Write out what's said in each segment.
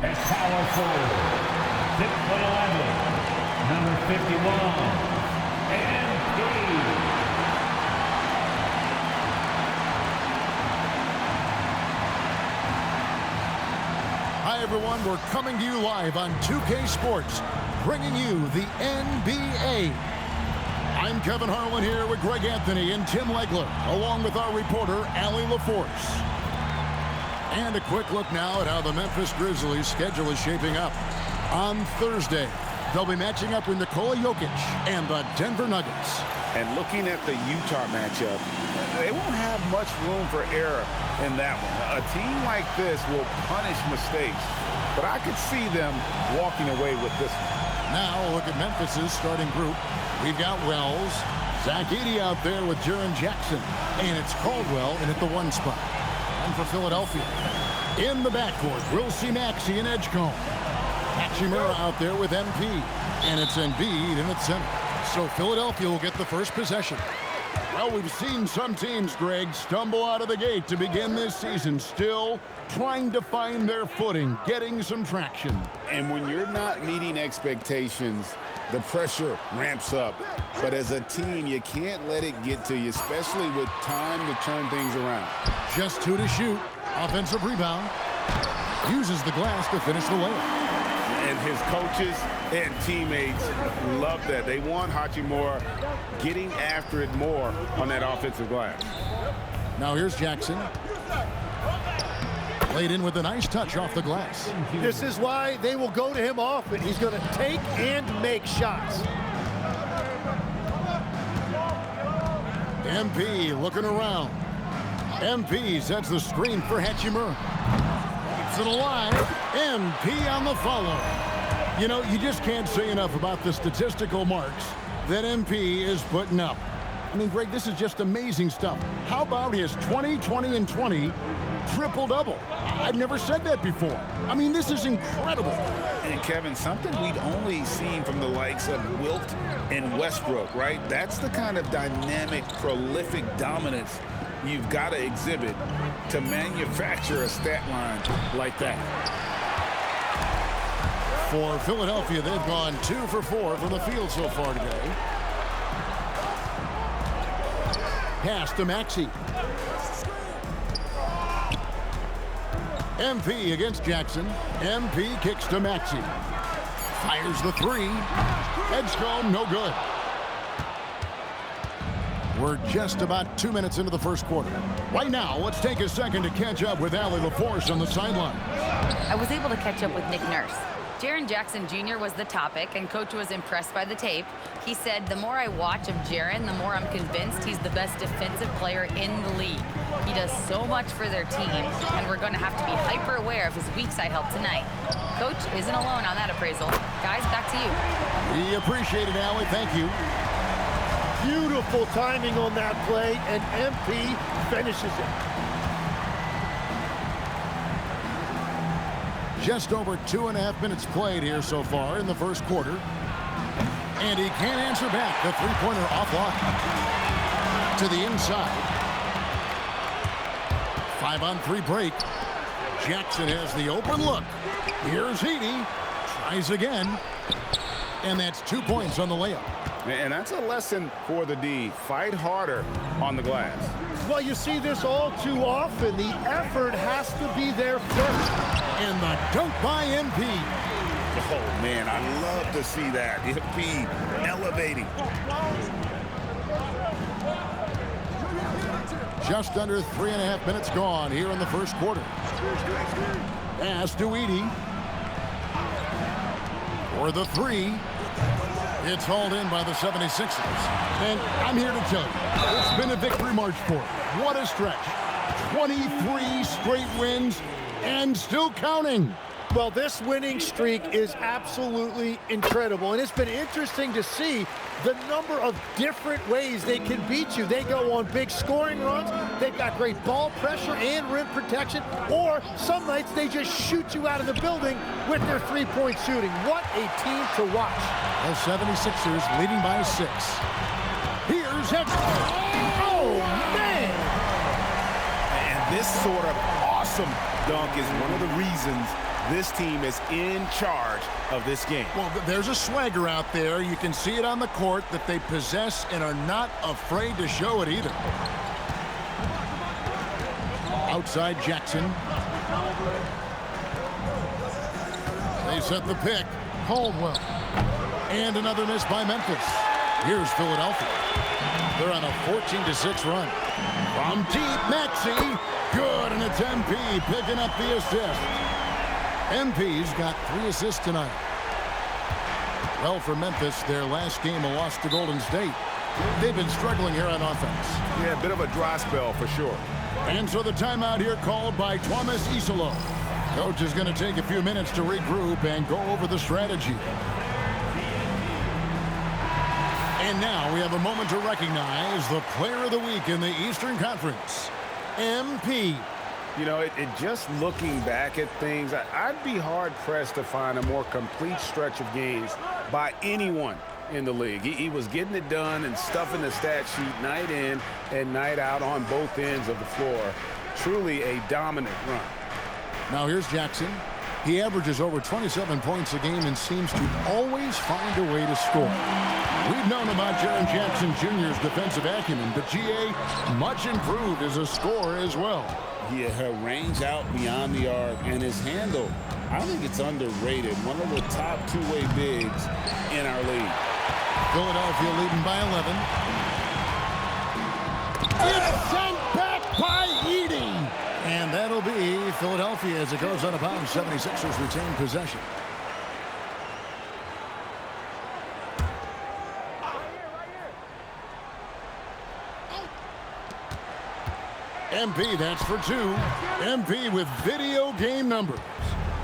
At power forward, 6'11", number 51, MP. Hi everyone, we're coming to you live on 2K Sports, bringing you the NBA. I'm Kevin Harlan here with Greg Anthony and Tim Legler, along with our reporter, Allie LaForce. And a quick look now at how the Memphis Grizzlies' schedule is shaping up. On Thursday, they'll be matching up with Nikola Jokic and the Denver Nuggets. And looking at the Utah matchup, they won't have much room for error in that one. A team like this will punish mistakes, but I could see them walking away with this one. Now look at Memphis's starting group. We've got Wells, Zach Edey out there with Jaren Jackson, and it's Caldwell in at the 1 spot. And for Philadelphia, in the backcourt, we'll see Maxey and Edgecombe. Hachimura out there with MP, and it's Embiid in at center. So Philadelphia will get the first possession. Well, we've seen some teams, Greg, stumble out of the gate to begin this season, still trying to find their footing, getting some traction. And when you're not meeting expectations, the pressure ramps up. But as a team, you can't let it get to you, especially with time to turn things around. Just 2 to shoot. Offensive rebound. Uses the glass to finish the layup. And his coaches and teammates love that. They want Hachimura getting after it more on that offensive glass. Now here's Jackson. Played in with a nice touch off the glass. This is why they will go to him often. He's going to take and make shots. MP looking around. MP sets the screen for Hachimura. Keeps it alive. MP on the follow. You know, you just can't say enough about the statistical marks that MP is putting up. I mean, Greg, this is just amazing stuff. How about his 20, 20, and 20 triple-double? I've never said that before. I mean, this is incredible. And, Kevin, something we'd only seen from the likes of Wilt and Westbrook, right? That's the kind of dynamic, prolific dominance you've got to exhibit to manufacture a stat line like that. For Philadelphia, they've gone 2 for 4 from the field so far today. Pass to Maxey. MP against Jackson. MP kicks to Maxey. Fires the 3. Edgecombe, no good. We're just about 2 minutes into the first quarter. Right now, let's take a second to catch up with Allie LaForce on the sideline. I was able to catch up with Nick Nurse. Jaren Jackson Jr. was the topic, and Coach was impressed by the tape. He said, the more I watch of Jaren, the more I'm convinced he's the best defensive player in the league. He does so much for their team, and we're going to have to be hyper aware of his weak side help tonight. Coach isn't alone on that appraisal. Guys, back to you. We appreciate it, Allie. Thank you. Beautiful timing on that play, and MP finishes it. Just over 2.5 minutes played here so far in the first quarter. And he can't answer back. The three-pointer offline. To the inside. 5-on-3 break. Jackson has the open look. Here's Edey. Tries again. And that's 2 points on the layup. And that's a lesson for the D. Fight harder on the glass. Well, you see this all too often. The effort has to be there first. And the dunk by MP. Oh, man, I love to see that. MP elevating. Just under 3.5 minutes gone here in the first quarter. Pass to Edey. For the 3. It's hauled in by the 76ers. And I'm here to tell you, it's been a victory march for them. What a stretch. 23 straight wins and still counting. Well, this winning streak is absolutely incredible, and it's been interesting to see the number of different ways they can beat you. They go on big scoring runs, they've got great ball pressure and rim protection, or some nights they just shoot you out of the building with their three-point shooting. What a team to watch. The 76ers leading by 6. Here's Edgecombe. Oh, man! And this sort of awesome dunk is one of the reasons this team is in charge of this game. Well, there's a swagger out there. You can see it on the court that they possess and are not afraid to show it either. Outside Jackson. They set the pick. Caldwell. And another miss by Memphis. Here's Philadelphia. They're on a 14-6 run. From deep, Maxey. Good, and it's MP picking up the assist. MP's got 3 assists tonight. Well, for Memphis, their last game a loss to Golden State. They've been struggling here on offense. Yeah, a bit of a dry spell for sure. And so the timeout here called by Thomas Isolo. Coach is going to take a few minutes to regroup and go over the strategy. And now we have a moment to recognize the player of the week in the Eastern Conference, MP. You know, it just looking back at things, I'd be hard-pressed to find a more complete stretch of games by anyone in the league. He was getting it done and stuffing the stat sheet night in and night out on both ends of the floor. Truly a dominant run. Now here's Jackson. He averages over 27 points a game and seems to always find a way to score. We've known about Jaren Jackson Jr.'s defensive acumen, but GA much improved as a scorer as well. Yeah, her range out beyond the arc and his handle, I think it's underrated. One of the top two-way bigs in our league. Philadelphia leading by 11. It's sent back by Eating. And that'll be Philadelphia as it goes out of bounds. 76ers retain possession. MP, that's for 2. MP with video game numbers.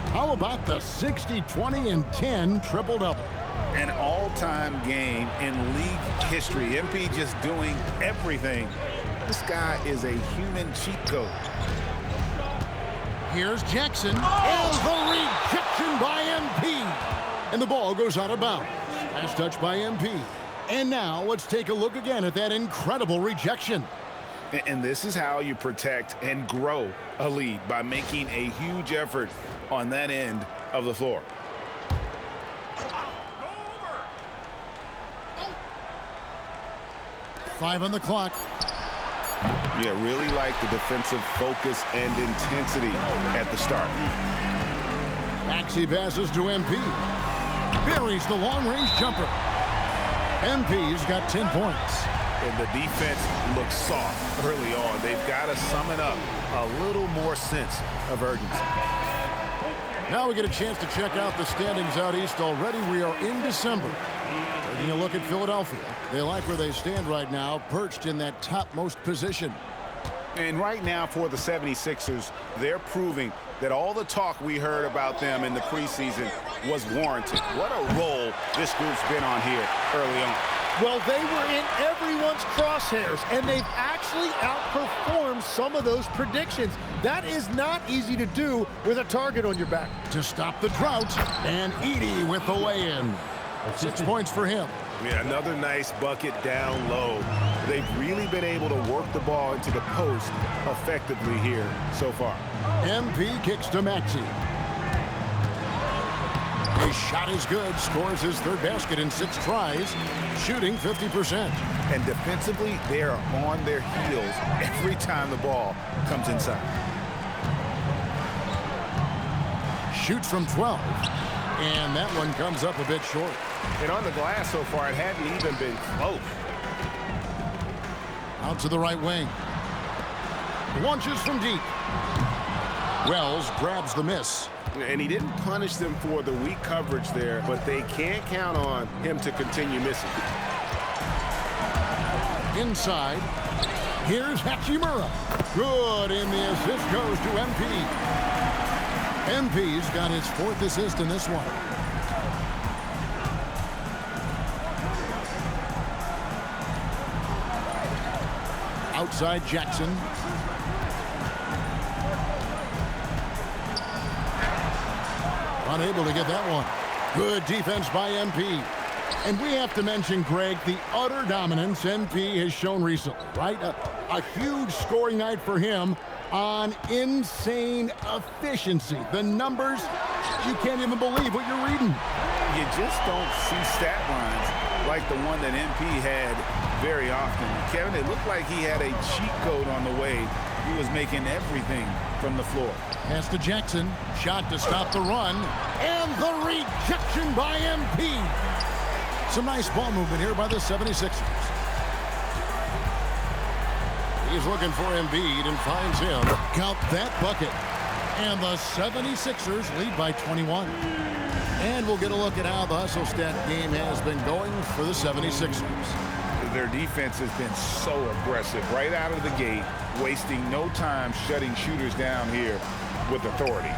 How about the 60, 20, and 10 triple-double? An all-time game in league history. MP just doing everything. This guy is a human cheat code. Here's Jackson. And the rejection by MP. And the ball goes out of bounds. Last touch by MP. And now let's take a look again at that incredible rejection. And this is how you protect and grow a lead, by making a huge effort on that end of the floor. Five on the clock. Yeah, really like the defensive focus and intensity at the start. Maxey passes to MP. Buries the long-range jumper. MP's got 10 points. And the defense looks soft early on. They've got to summon up a little more sense of urgency. Now we get a chance to check out the standings out east already. We are in December. Taking a look at Philadelphia. They like where they stand right now, perched in that topmost position. And right now for the 76ers, they're proving that all the talk we heard about them in the preseason was warranted. What a role this group's been on here early on. Well, they were in everyone's crosshairs, and they've actually outperformed some of those predictions. That is not easy to do with a target on your back. To stop the drought, and Edey with the lay-in. 6 points for him. Yeah, another nice bucket down low. They've really been able to work the ball into the post effectively here so far. MP kicks to Maxey. His shot is good, scores his third basket in 6 tries, shooting 50%. And defensively, they are on their heels every time the ball comes inside. Shoots from 12, and that one comes up a bit short. And on the glass so far, it hadn't even been close. Out to the right wing. Launches from deep. Wells grabs the miss. And he didn't punish them for the weak coverage there, but they can't count on him to continue missing. Inside. Here's Hachimura. Good, and the assist goes to MP. MP's got his 4th assist in this one. Outside Jackson. Unable to get that one. Good defense by MP. And we have to mention, Greg, the utter dominance MP has shown recently, right? A huge scoring night for him on insane efficiency. The numbers, you can't even believe what you're reading. You just don't see stat lines like the one that MP had very often. Kevin, it looked like he had a cheat code on the way. He was making everything from the floor. Pass to Jackson. Shot to stop the run. And the rejection by MP. Some nice ball movement here by the 76ers. He's looking for Embiid and finds him. Count that bucket. And the 76ers lead by 21. And we'll get a look at how the hustle stat game has been going for the 76ers. Their defense has been so aggressive right out of the gate, wasting no time shutting shooters down here with authority.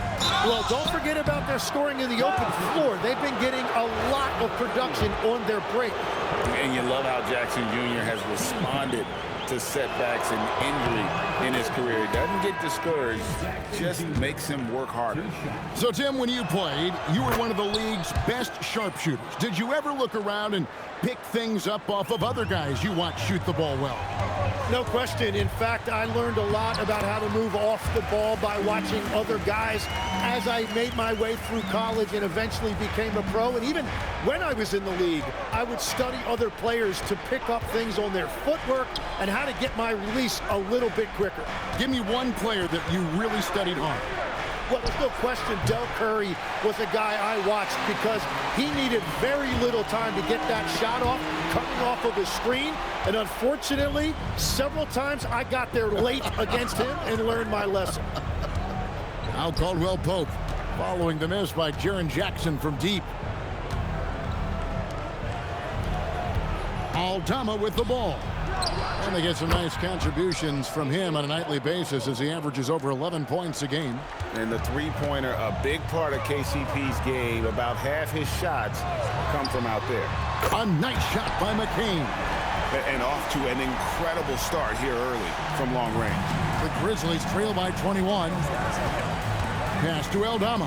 Well, don't forget about their scoring in the open floor. They've been getting a lot of production on their break. And you love how Jackson Jr. has responded to setbacks and injury in his career. He doesn't get discouraged, just makes him work harder. So, Tim, when you played, you were one of the league's best sharpshooters. Did you ever look around and pick things up off of other guys you watch shoot the ball well? No question. In fact, I learned a lot about how to move off the ball by watching other guys as I made my way through college and eventually became a pro. And even when I was in the league, I would study other players to pick up things on their footwork and how to get my release a little bit quicker. Give me one player that you really studied hard. Well, there's no question Del Curry was a guy I watched because he needed very little time to get that shot off, coming off of his screen. And unfortunately, several times I got there late against him and learned my lesson. Now Caldwell Pope following the miss by Jaren Jackson from deep. Aldama with the ball. And they get some nice contributions from him on a nightly basis as he averages over 11 points a game. And the three-pointer, a big part of KCP's game. About half his shots come from out there. A nice shot by McCain. And off to an incredible start here early from long range. The Grizzlies trail by 21. Pass to Aldama.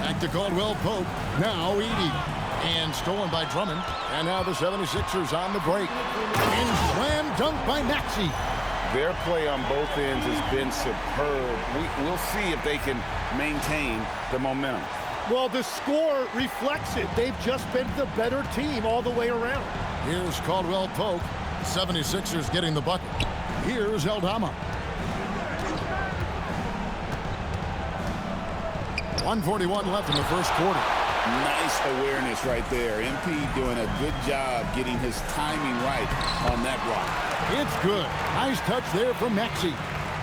Back to Caldwell Pope. Now Edey. And stolen by Drummond. And now the 76ers on the break. And slam dunk by Maxey. Their play on both ends has been superb. We'll see if they can maintain the momentum. Well, the score reflects it. They've just been the better team all the way around. Here's Caldwell Pope. 76ers getting the bucket. Here's Aldama. 1:41 left in the first quarter. Nice awareness right there. MP doing a good job getting his timing right on that block. It's good. Nice touch there from Maxey.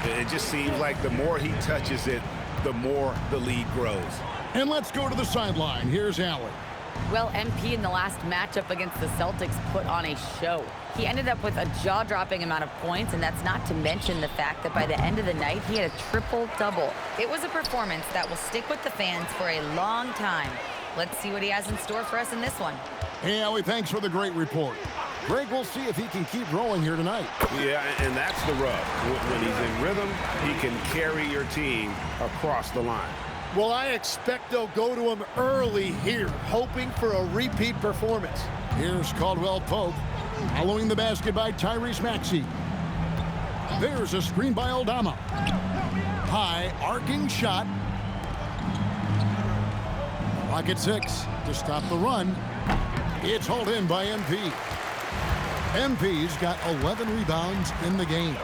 It just seems like the more he touches it, the more the lead grows. And let's go to the sideline. Here's Allen. Well, MP in the last matchup against the Celtics put on a show. He ended up with a jaw-dropping amount of points, and that's not to mention the fact that by the end of the night, he had a triple-double. It was a performance that will stick with the fans for a long time. Let's see what he has in store for us in this one. Hey, Allie, thanks for the great report. Greg, we'll see if he can keep rolling here tonight. Yeah, and that's the rub. When he's in rhythm, he can carry your team across the line. Well, I expect they'll go to him early here, hoping for a repeat performance. Here's Caldwell Pope, following the basket by Tyrese Maxey. There's a screen by Aldama. High, arcing shot. Rocket 6 to stop the run. It's hauled in by MP. MP's got 11 rebounds in the game.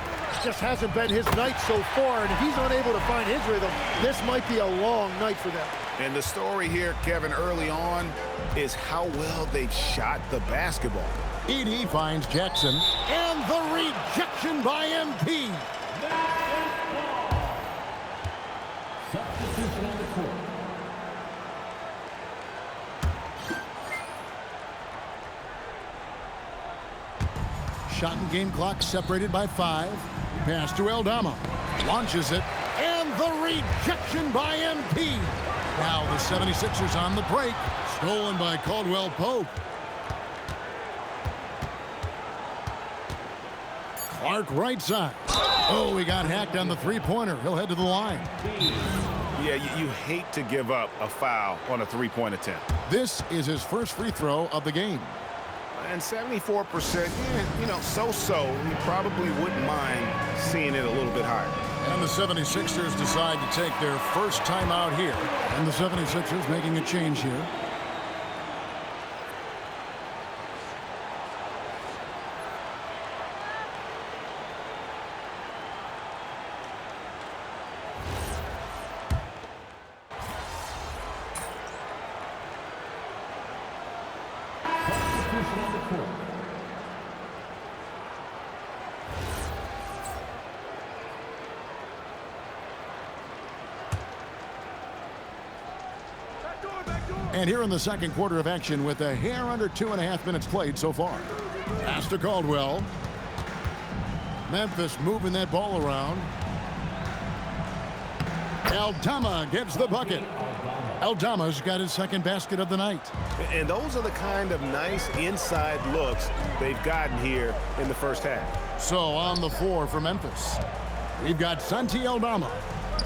Just hasn't been his night so far, and if he's unable to find his rhythm, this might be a long night for them. And the story here, Kevin, early on, is how well they've shot the basketball. Edey finds Jackson. And the rejection by MP. Substitution on the court. Shot and game clock separated by 5. Pass to Aldama. Launches it. And the rejection by MP. Now the 76ers on the break. Stolen by Caldwell Pope. Clark right side. Oh, he got hacked on the three-pointer. He'll head to the line. Yeah, you hate to give up a foul on a three-point attempt. This is his first free throw of the game. And 74%, you know, so-so. You probably wouldn't mind seeing it a little bit higher. And the 76ers decide to take their first timeout here. And the 76ers making a change here. And here in the second quarter of action with a hair under 2.5 minutes played so far. Pass to Caldwell. Memphis moving that ball around. Aldama gets the bucket. Aldama's got his second basket of the night. And those are the kind of nice inside looks they've gotten here in the first half. So on the floor for Memphis, we've got Santi Aldama.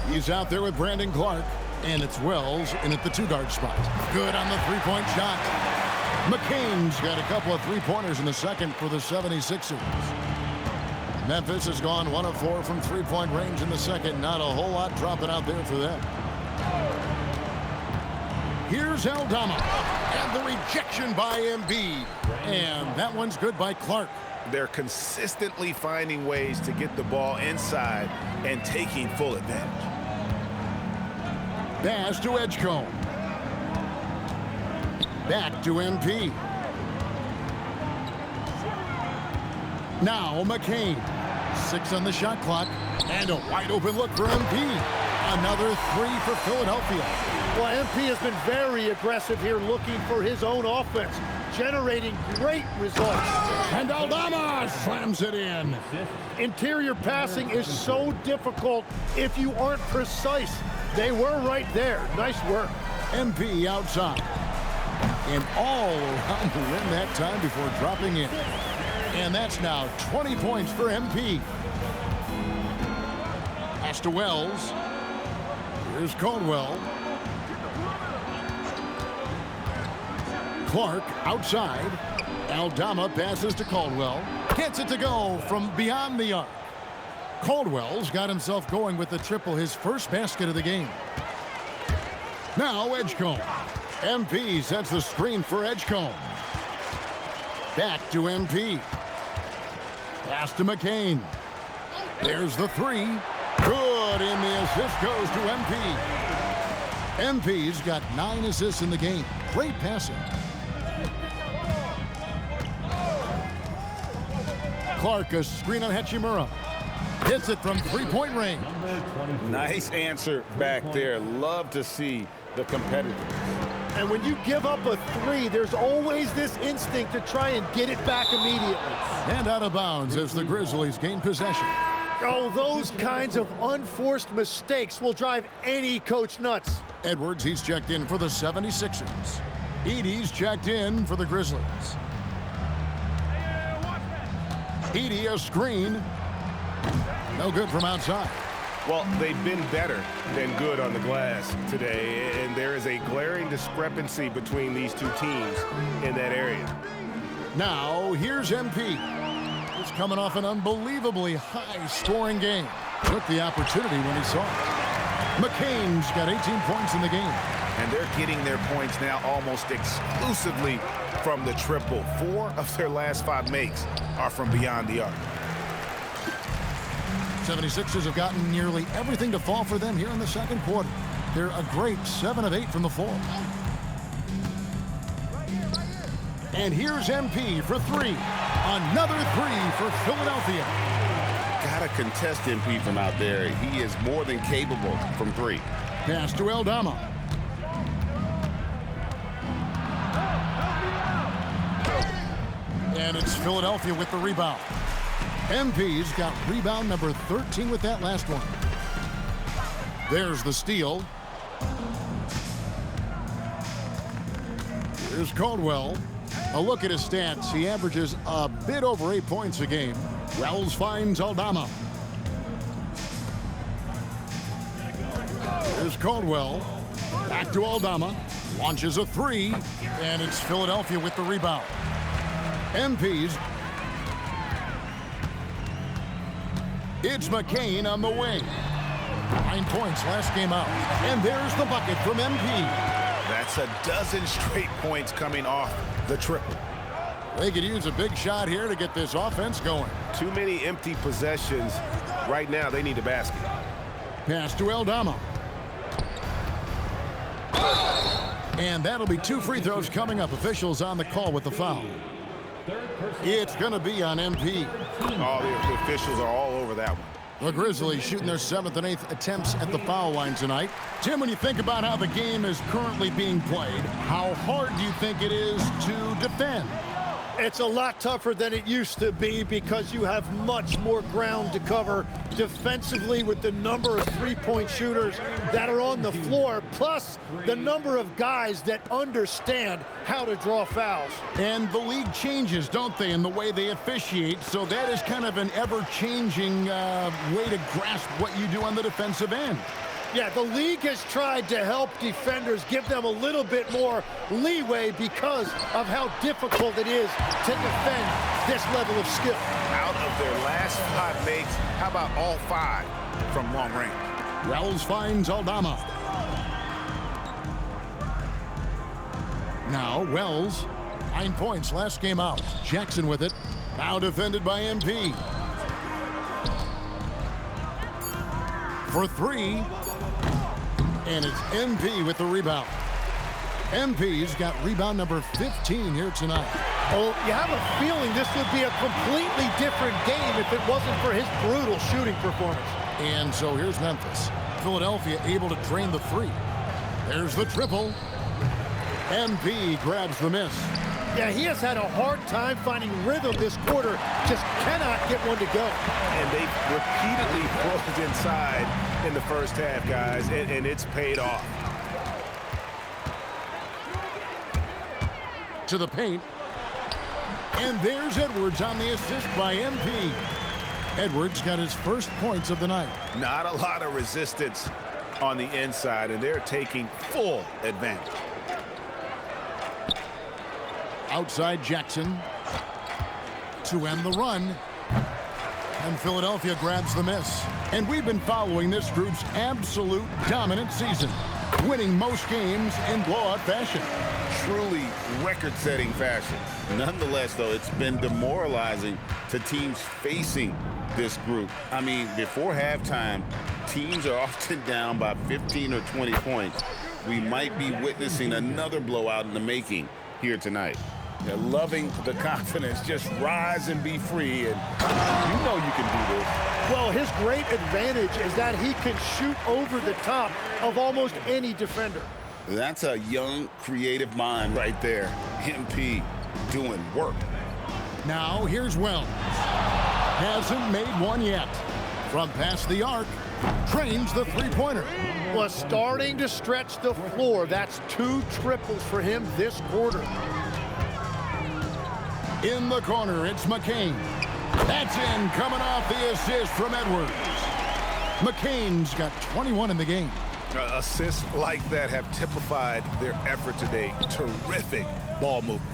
He's out there with Brandon Clark. And it's Wells in at the two-guard spot. Good on the three-point shot. McCain's got a couple of three-pointers in the second for the 76ers. Memphis has gone 1 of 4 from three-point range in the second. Not a whole lot dropping out there for them. Here's Aldama. And the rejection by Embiid. And that one's good by Clark. They're consistently finding ways to get the ball inside and taking full advantage. Pass to Edgecombe. Back to MP. Now McCain. 6 on the shot clock. And a wide open look for MP. Another 3 for Philadelphia. Well, MP has been very aggressive here looking for his own offense, generating great results. And Aldama slams it in. Interior passing is so difficult if you aren't precise. They were right there. Nice work. MP outside. And all around the rim that time before dropping in. And that's now 20 points for MP. Pass to Wells. Here's Caldwell. Clark outside. Aldama passes to Caldwell. Gets it to go from beyond the arc. Caldwell's got himself going with the triple, his first basket of the game. Now Edgecombe. MP sets the screen for Edgecombe. Back to MP. Pass to McCain. There's the 3. Good, and the assist goes to MP. MP's got 9 assists in the game. Great passing. Clark, a screen on Hachimura. Hits it from three-point range. Nice answer back there. Love to see the competitors. And when you give up a 3, there's always this instinct to try and get it back immediately. And out of bounds as the Grizzlies gain possession. Oh, those kinds of unforced mistakes will drive any coach nuts. Edwards, he's checked in for the 76ers. Edey's checked in for the Grizzlies. Edey, a screen. No good from outside. Well, they've been better than good on the glass today, and there is a glaring discrepancy between these two teams in that area. Now, here's MP. He's coming off an unbelievably high-scoring game. Took the opportunity when he saw it. McCain's got 18 points in the game. And they're getting their points now almost exclusively from the triple. 4 of their last 5 makes are from beyond the arc. 76ers have gotten nearly everything to fall for them here in the second quarter. They're a great 7 of 8 from the floor. And here's MP for 3. Another 3 for Philadelphia. Gotta contest MP from out there. He is more than capable from 3. Pass to Aldama. And it's Philadelphia with the rebound. MP's got rebound number 13 with that last one. There's the steal. Here's Caldwell. A look at his stats. He averages a bit over 8 points a game. Wells finds Aldama. Here's Caldwell. Back to Aldama. Launches a 3. And it's Philadelphia with the rebound. MP's. It's McCain on the wing. 9 points last game out. And there's the bucket from MP. That's a dozen straight points coming off the triple. They could use a big shot here to get this offense going. Too many empty possessions. Right now, they need a basket. Pass to Aldama. And that'll be 2 free throws coming up. Officials on the call with the foul. It's going to be on MP. Oh, the officials are all over that one. The Grizzlies shooting their 7th and 8th attempts at the foul line tonight. Tim, when you think about how the game is currently being played, how hard do you think it is to defend? It's a lot tougher than it used to be because you have much more ground to cover defensively with the number of three-point shooters that are on the floor, plus the number of guys that understand how to draw fouls. And the league changes, don't they, in the way they officiate, so that is kind of an ever-changing way to grasp what you do on the defensive end. Yeah, the league has tried to help defenders, give them a little bit more leeway because of how difficult it is to defend this level of skill. Out of their last 5 makes, how about all 5 from long range? Wells finds Aldama. Now Wells, 9 points last game out. Jackson with it. Now defended by MP. For 3. And it's MP with the rebound. MP's got rebound number 15 here tonight. Well, you have a feeling this would be a completely different game if it wasn't for his brutal shooting performance. And so here's Memphis. Philadelphia able to drain the 3. There's the triple. MP grabs the miss. Yeah, he has had a hard time finding rhythm this quarter. Just cannot get one to go. And they repeatedly closed inside in the first half, guys, and it's paid off. To the paint. And there's Edwards on the assist by MP. Edwards got his first points of the night. Not a lot of resistance on the inside, and they're taking full advantage. Outside Jackson to end the run. And Philadelphia grabs the miss. And we've been following this group's absolute dominant season, winning most games in blowout fashion. Truly record-setting fashion. Nonetheless, though, it's been demoralizing to teams facing this group. I mean, before halftime, teams are often down by 15 or 20 points. We might be witnessing another blowout in the making here tonight. They're loving the confidence. Just rise and be free, and you know you can do this. Well, his great advantage is that he can shoot over the top of almost any defender. That's a young, creative mind right there. MP doing work. Now here's Wells. Hasn't made one yet. From past the arc, trains the three-pointer. Was starting to stretch the floor. That's 2 triples for him this quarter. In the corner, it's McCain. That's in, coming off the assist from Edwards. McCain's got 21 in the game. Assists like that have typified their effort today. Terrific ball movement.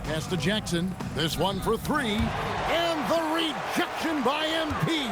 Pass to Jackson. This one for 3. And the rejection by MP.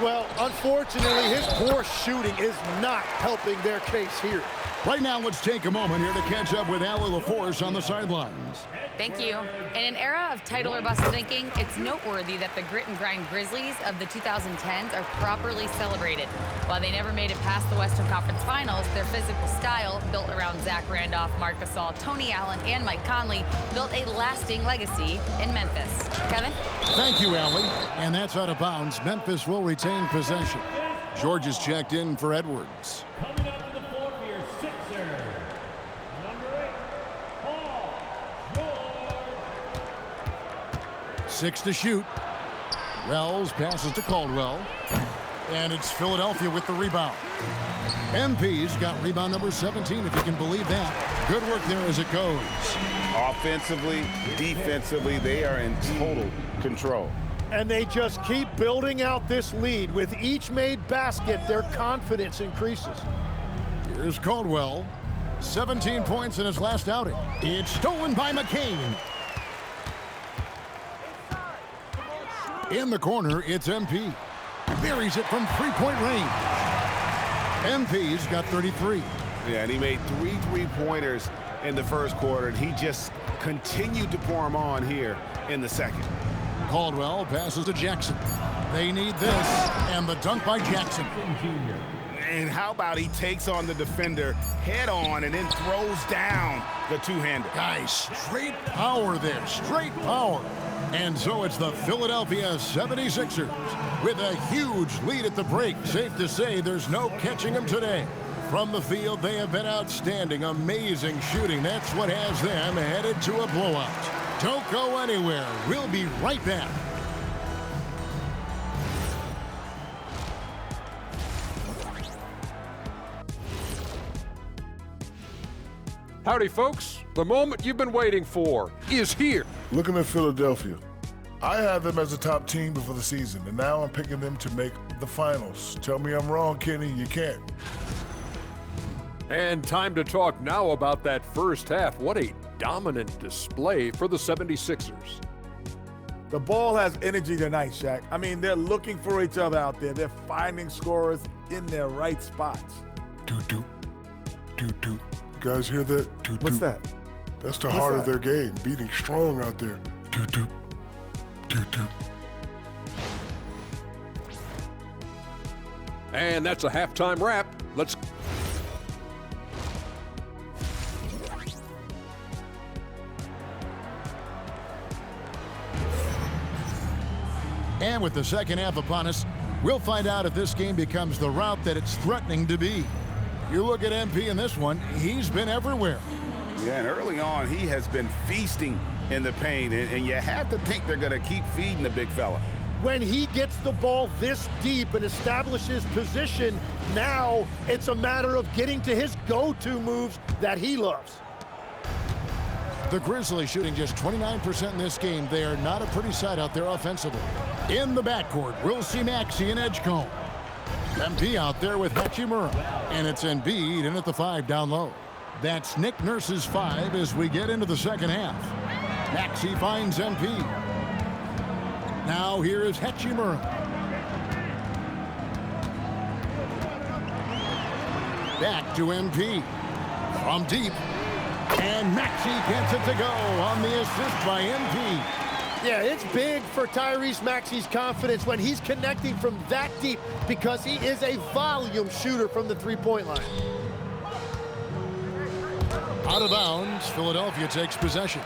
Well, unfortunately, his poor shooting is not helping their case here. Right now, let's take a moment here to catch up with Allie LaForce on the sidelines. Thank you. In an era of title or bust thinking, it's noteworthy that the grit and grind Grizzlies of the 2010s are properly celebrated. While they never made it past the Western Conference Finals, their physical style, built around Zach Randolph, Marc Gasol, Tony Allen, and Mike Conley, built a lasting legacy in Memphis. Kevin? Thank you, Allie. And that's out of bounds. Memphis will retain possession. George is checked in for Edwards. Coming up to the floor for your sixer, number 8, Paul George. 6 to shoot. Wells passes to Caldwell. And it's Philadelphia with the rebound. MP's got rebound number 17, if you can believe that. Good work there as it goes. Offensively, defensively, they are in total control. And they just keep building out this lead. With each made basket, their confidence increases. Here's Caldwell. 17 points in his last outing. It's stolen by McCain. In the corner, it's MP. Buries it from three-point range. MP's got 33. Yeah, and he made 3 3-pointers in the first quarter, and he just continued to pour them on here in the second. Caldwell passes to Jackson. They need this, and the dunk by Jackson. And how about he takes on the defender head on and then throws down the two-hander. Guys, straight power there, straight power. And so it's the Philadelphia 76ers with a huge lead at the break. Safe to say there's no catching them today. From the field, they have been outstanding, amazing shooting. That's what has them headed to a blowout. Don't go anywhere. We'll be right back. Howdy, folks. The moment you've been waiting for is here. Looking at Philadelphia, I had them as a top team before the season, and now I'm picking them to make the finals. Tell me I'm wrong, Kenny. You can't. And time to talk now about that first half. What a dominant display for the 76ers. The ball has energy tonight, Shaq. I mean, they're looking for each other out there. They're finding scorers in their right spots. Toot-toot. Toot-toot. You guys hear that? Toot-toot. What's that? That's the heart of their game, beating strong out there. Toot-toot. Toot-toot. And that's a halftime wrap. Let's... And with the second half upon us, we'll find out if this game becomes the route that it's threatening to be. You look at MP in this one, he's been everywhere. Yeah, and early on, he has been feasting in the paint, and you have to think they're going to keep feeding the big fella. When he gets the ball this deep and establishes position, now it's a matter of getting to his go-to moves that he loves. The Grizzlies shooting just 29% in this game. They are not a pretty sight out there offensively. In the backcourt, we'll see Maxey and Edgecombe. MP out there with Hachimura. And it's Embiid in at the 5 down low. That's Nick Nurse's 5 as we get into the second half. Maxey finds MP. Now here is Hachimura. Back to MP. From deep. And Maxey gets it to go on the assist by MP. Yeah, it's big for Tyrese Maxey's confidence when he's connecting from that deep because he is a volume shooter from the three-point line. Out of bounds, Philadelphia takes possession.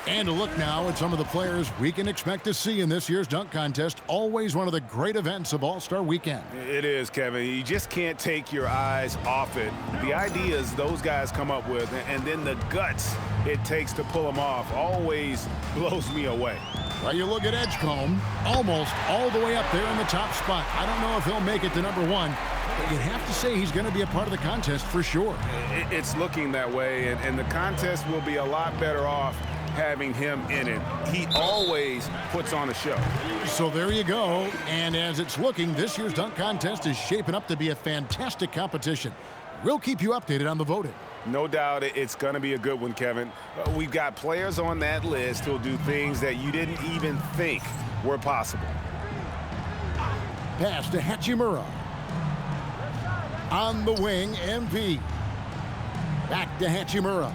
And a look now at some of the players we can expect to see in this year's dunk contest. Always one of the great events of All-Star Weekend. It is, Kevin. You just can't take your eyes off it. The ideas those guys come up with, and then the guts it takes to pull them off, always blows me away. Well, you look at Edgecombe, almost all the way up there in the top spot. I don't know if he'll make it to number 1, but you'd have to say he's going to be a part of the contest for sure. It's looking that way, and the contest will be a lot better off having him in it. He always puts on a show. So there you go. And as it's looking, this year's dunk contest is shaping up to be a fantastic competition. We'll keep you updated on the voting. No doubt it's going to be a good one, Kevin. We've got players on that list who'll do things that you didn't even think were possible. Pass to Hachimura. On the wing, MP. Back to Hachimura.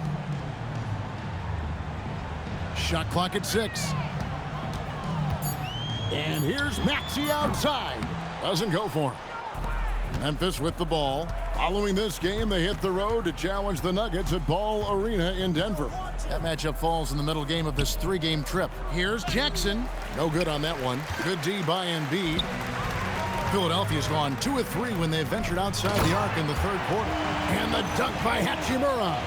Shot clock at 6. And here's Maxey outside. Doesn't go for him. Memphis with the ball. Following this game, they hit the road to challenge the Nuggets at Ball Arena in Denver. That matchup falls in the middle game of this 3-game trip. Here's Jackson. No good on that one. Good D by Embiid. Philadelphia's gone 2 of 3 when they ventured outside the arc in the third quarter. And the dunk by Hachimura.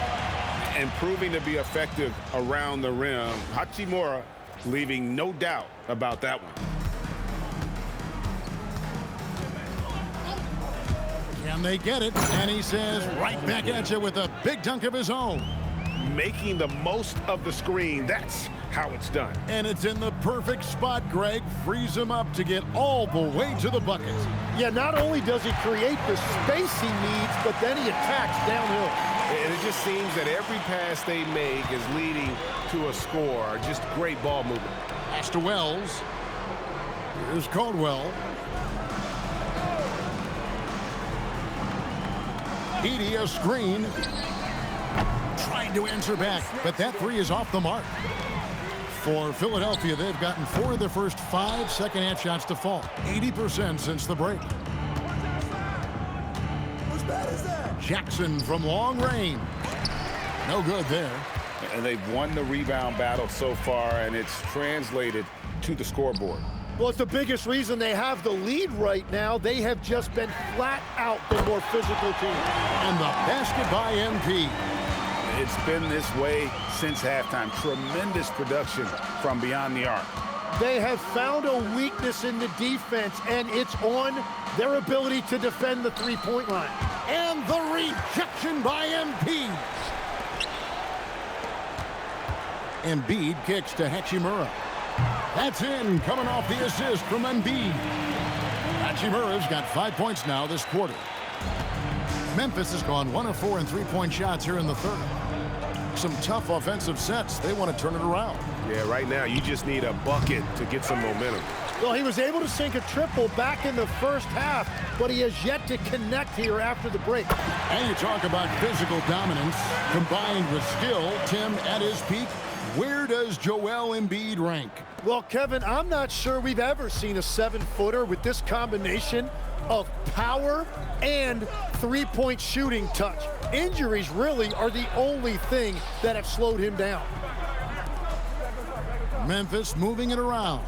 And proving to be effective around the rim. Hachimura leaving no doubt about that one. Can they get it? And he says right back at you with a big dunk of his own. Making the most of the screen. That's how it's done. And it's in the perfect spot, Greg. Frees him up to get all the way to the bucket. Yeah, not only does he create the space he needs, but then he attacks downhill. And it just seems that every pass they make is leading to a score. Just great ball movement. Pass to Wells. Here's Caldwell. Edie, a screen. Trying to answer back, but that three is off the mark. For Philadelphia, they've gotten 4 of their first 5 second-half shots to fall. 80% since the break. Jackson from long range. No good there. And they've won the rebound battle so far, and it's translated to the scoreboard. Well, it's the biggest reason they have the lead right now. They have just been flat out the more physical team. And the basket by MP. It's been this way since halftime. Tremendous production from beyond the arc. They have found a weakness in the defense, and it's on their ability to defend the three-point line. And the rejection by MP. Embiid kicks to Hachimura. That's in, coming off the assist from Embiid. Hachimura's got 5 points now this quarter. Memphis has gone 1 of 4 in three-point shots here in the third. Some tough offensive sets. They want to turn it around. Yeah, right now you just need a bucket to get some momentum. Well, he was able to sink a triple back in the first half, but he has yet to connect here after the break. And you talk about physical dominance combined with skill. Tim, at his peak, where does Joel Embiid rank? Well, Kevin, I'm not sure we've ever seen a 7-footer with this combination of power and three-point shooting touch. Injuries really are the only thing that have slowed him down. Memphis moving it around.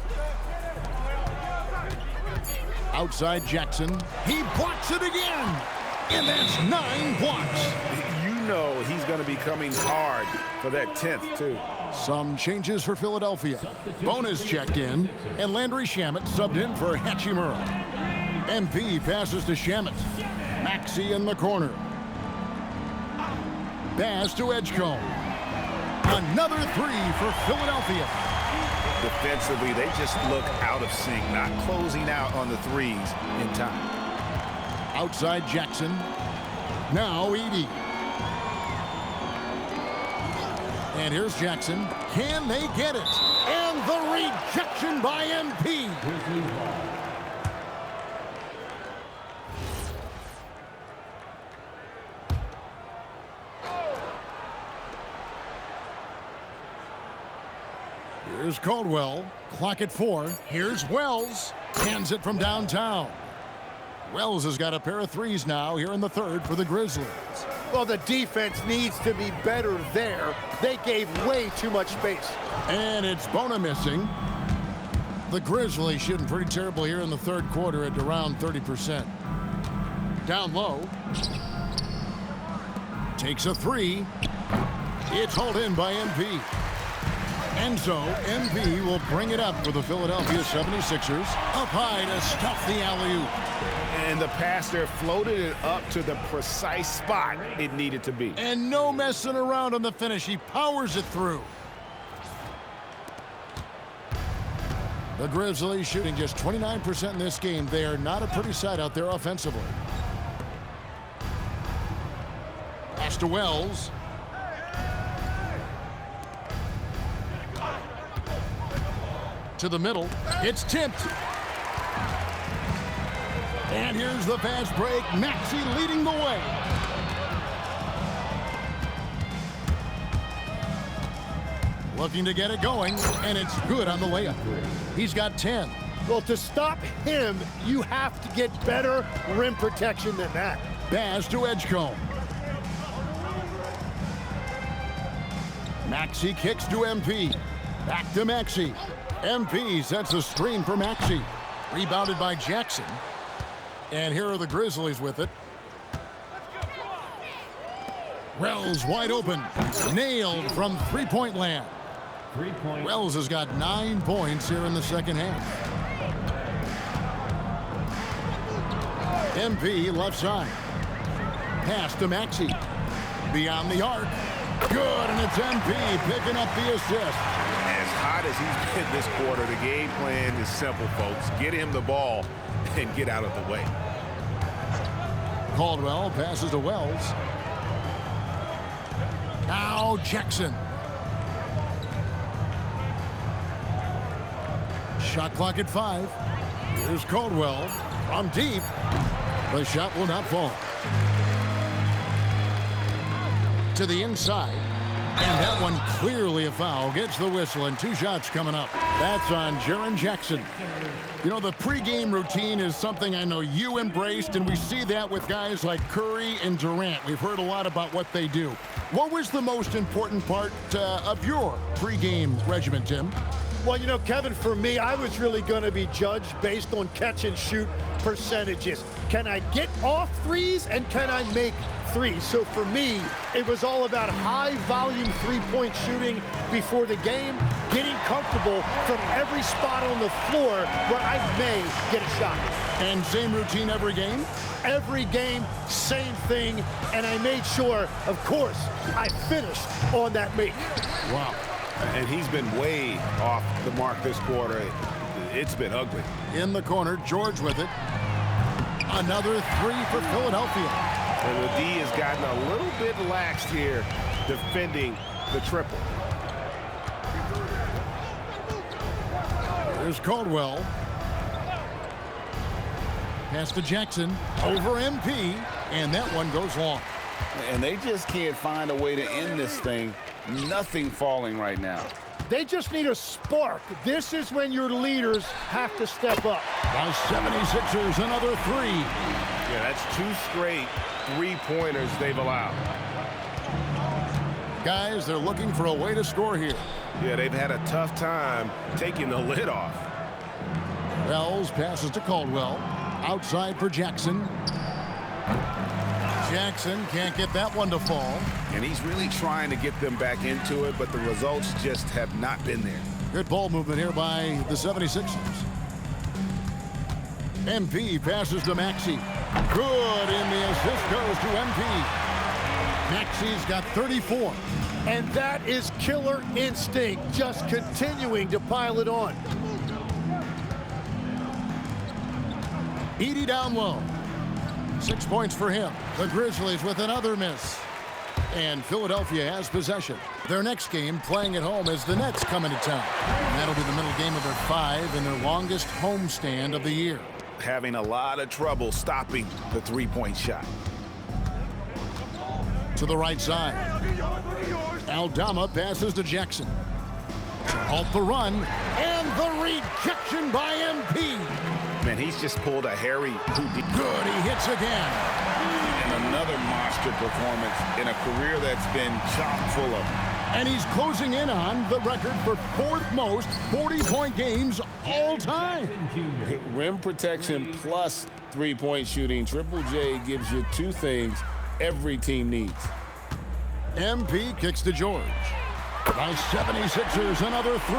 Outside Jackson. He blocks it again. And that's 9 blocks. You know he's going to be coming hard for that 10th, too. Some changes for Philadelphia. Bonus checked in, and Landry Shamet subbed in for Hachimura. MP passes to Shamet. Maxey in the corner. Pass to Edgecombe. Another 3 for Philadelphia. Defensively, they just look out of sync, not closing out on the threes in time. Outside Jackson. Now Edie. And here's Jackson. Can they get it? And the rejection by MP. Here's Caldwell. Clock at 4. Here's Wells. Hands it from downtown. Wells has got a pair of threes now here in the third for the Grizzlies. Well, the defense needs to be better there. They gave way too much space. And it's Bona missing. The Grizzlies shooting pretty terrible here in the third quarter at around 30%. Down low. Takes a 3. It's hauled in by MP. And so MP will bring it up for the Philadelphia 76ers. Up high to stuff the alley-oop. And the pass there floated it up to the precise spot it needed to be. And no messing around on the finish. He powers it through. The Grizzlies shooting just 29% in this game. They are not a pretty sight out there offensively. Pass to Wells. To the middle. It's tipped. And here's the fast break. Maxey leading the way. Looking to get it going, and it's good on the layup. He's got 10. Well, to stop him, you have to get better rim protection than that. Pass to Edgecombe. Maxey kicks to MP. Back to Maxey. MP sets a screen for Maxey. Rebounded by Jackson. And here are the Grizzlies with it. Wells wide open. Nailed from three-point land. Wells has got 9 points here in the second half. MP left side. Pass to Maxey. Beyond the arc. Good, and it's MP picking up the assist. As hot as he's been this quarter, the game plan is simple, folks. Get him the ball and get out of the way. Caldwell passes to Wells. Now Jackson. Shot clock at 5. Here's Caldwell from deep. The shot will not fall. To the inside. And that one clearly a foul. Gets the whistle, and 2 shots coming up. That's on Jaren Jackson. You know, the pregame routine is something I know you embraced, and we see that with guys like Curry and Durant. We've heard a lot about what they do. What was the most important part of your pregame regimen, Tim? Well, you know, Kevin, for me, I was really going to be judged based on catch-and-shoot percentages. Can I get off threes, and can I make threes? So for me, it was all about high-volume three-point shooting before the game, getting comfortable from every spot on the floor where I may get a shot. And same routine every game? Every game, same thing, and I made sure, of course, I finished on that make. Wow. And he's been way off the mark this quarter. It's been ugly. In the corner, George with it. Another 3 for Philadelphia. And the D has gotten a little bit laxed here defending the triple. There's Caldwell. Pass to Jackson. Over MP. And that one goes long. And they just can't find a way to end this thing. Nothing falling right now. They just need a spark. This is when your leaders have to step up. By 76ers, another 3. Yeah, that's 2 straight three-pointers they've allowed. Guys, they're looking for a way to score here. Yeah, they've had a tough time taking the lid off. Wells passes to Caldwell. Outside for Jackson. Jackson can't get that one to fall. And he's really trying to get them back into it, but the results just have not been there. Good ball movement here by the 76ers. MP passes to Maxey. Good, and the assist goes to MP. Maxey's got 34. And that is killer instinct, just continuing to pile it on. Edey down low. 6 points for him. The Grizzlies with another miss. And Philadelphia has possession. Their next game, playing at home, as the Nets come into town. And that'll be the middle game of their 5 and their longest homestand of the year. Having a lot of trouble stopping the three-point shot. To the right side. Aldama passes to Jackson. To halt the run. And the rejection by MP. Man, he's just pulled a Harry Houdini. Good, he hits again. And another monster performance in a career that's been chock full of. And he's closing in on the record for 4th most 40-point games all time. Rim protection plus three-point shooting. Triple J gives you 2 things every team needs. MP kicks to George. By 76ers, another 3.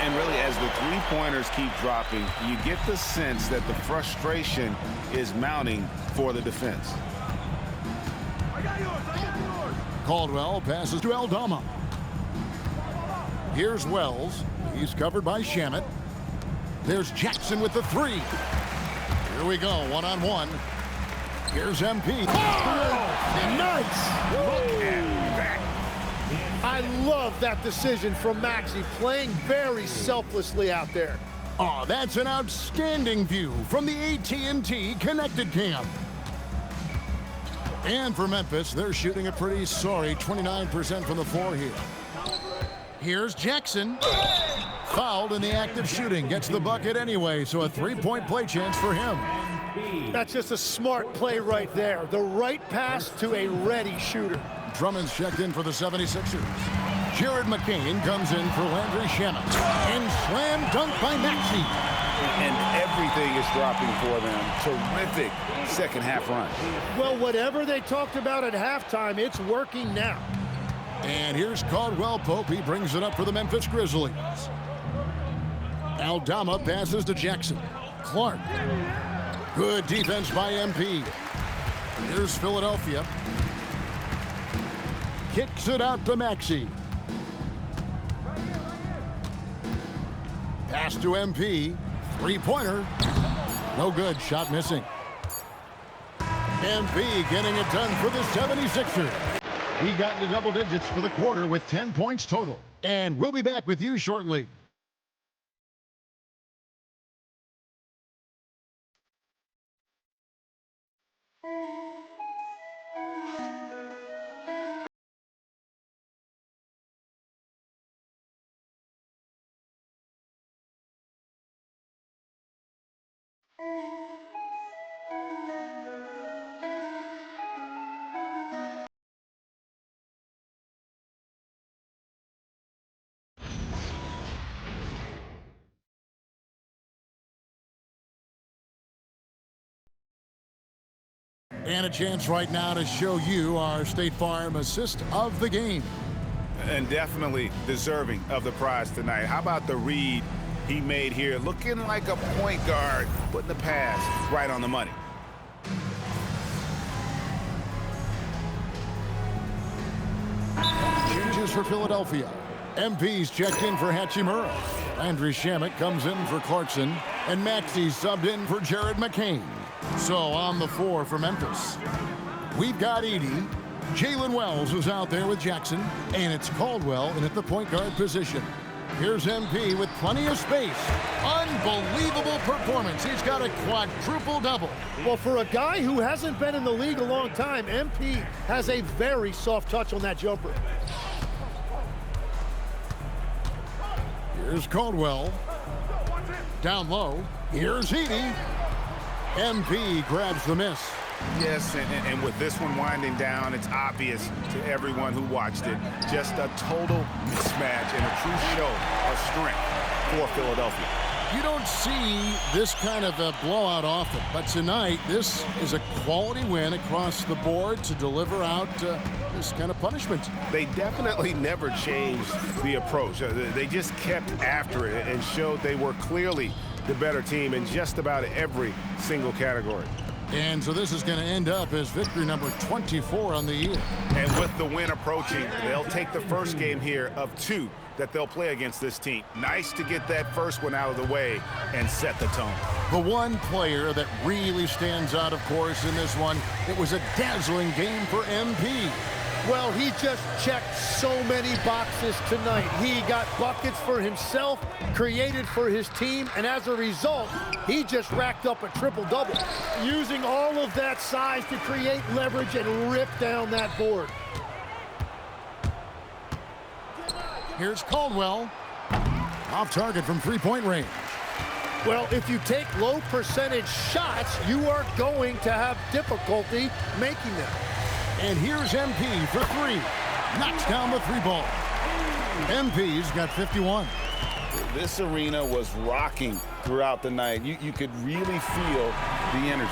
And really, as the three-pointers keep dropping, you get the sense that the frustration is mounting for the defense. Caldwell passes to Aldama. Here's Wells. He's covered by Shamet. There's Jackson with the 3. Here we go, one-on-one. Here's MP. Oh, nice! Look at that. I love that decision from Maxey, playing very selflessly out there. Oh, that's an outstanding view from the AT&T Connected Cam. And for Memphis, they're shooting a pretty sorry 29% from the floor here. Here's Jackson. Fouled in the act of shooting. Gets the bucket anyway, so a 3-point play chance for him. That's just a smart play right there. The right pass to a ready shooter. Drummond's checked in for the 76ers. Jared McCain comes in for Landry Shamet. And slam dunk by Maxey. And everything is dropping for them. Terrific second half run. Well, whatever they talked about at halftime, it's working now. And here's Caldwell Pope. He brings it up for the Memphis Grizzlies. Aldama passes to Jackson. Clark. Good defense by MP. Here's Philadelphia. Kicks it out to Maxey. Pass to MP. 3-pointer. No good. Shot missing. MP getting it done for the 76ers. He got into double digits for the quarter with 10 points total. And we'll be back with you shortly. And a chance right now to show you our State Farm assist of the game. And definitely deserving of the prize tonight. How about the read he made here? Looking like a point guard, putting the pass right on the money. Changes for Philadelphia. MP's checked in for Hachimura. Andrew Shamet comes in for Clarkson. And Maxey subbed in for Jared McCain. So on the floor for Memphis, we've got Edey. Jalen Wells is out there with Jackson. And it's Caldwell in at the point guard position. Here's MP with plenty of space. Unbelievable performance. He's got a quadruple double. Well, for a guy who hasn't been in the league a long time, MP has a very soft touch on that jumper. Here's Caldwell. Down low. Here's Edey. MP grabs the miss. Yes, and with this one winding down, it's obvious to everyone who watched it. Just a total mismatch and a true show of strength for Philadelphia. You don't see this kind of a blowout often, but tonight this is a quality win across the board to deliver out this kind of punishment. They definitely never changed the approach. They just kept after it and showed they were clearly the better team in just about every single category. And so this is going to end up as victory number 24 on the year. And with the win approaching, they'll take the first game here of 2 that they'll play against this team. Nice to get that first one out of the way and set the tone. The one player that really stands out, of course, in this one, it was a dazzling game for MP. Well, he just checked so many boxes tonight. He got buckets for himself, created for his team, and as a result, he just racked up a triple-double, using all of that size to create leverage and rip down that board. Here's Caldwell. Off target from three-point range. Well, if you take low percentage shots, you are going to have difficulty making them. And here's MP for 3. Knocks down the 3 ball. MP's got 51. This arena was rocking throughout the night. You could really feel the energy.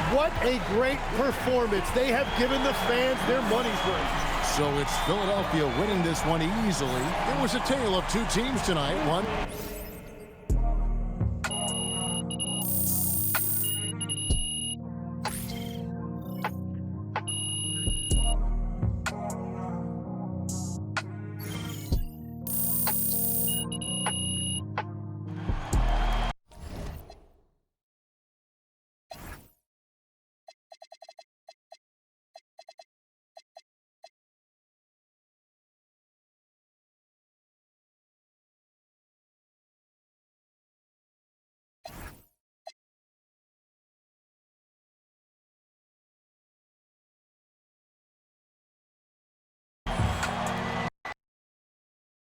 What a great performance. They have given the fans their money's worth. So it's Philadelphia winning this one easily. It was a tale of 2 teams tonight. One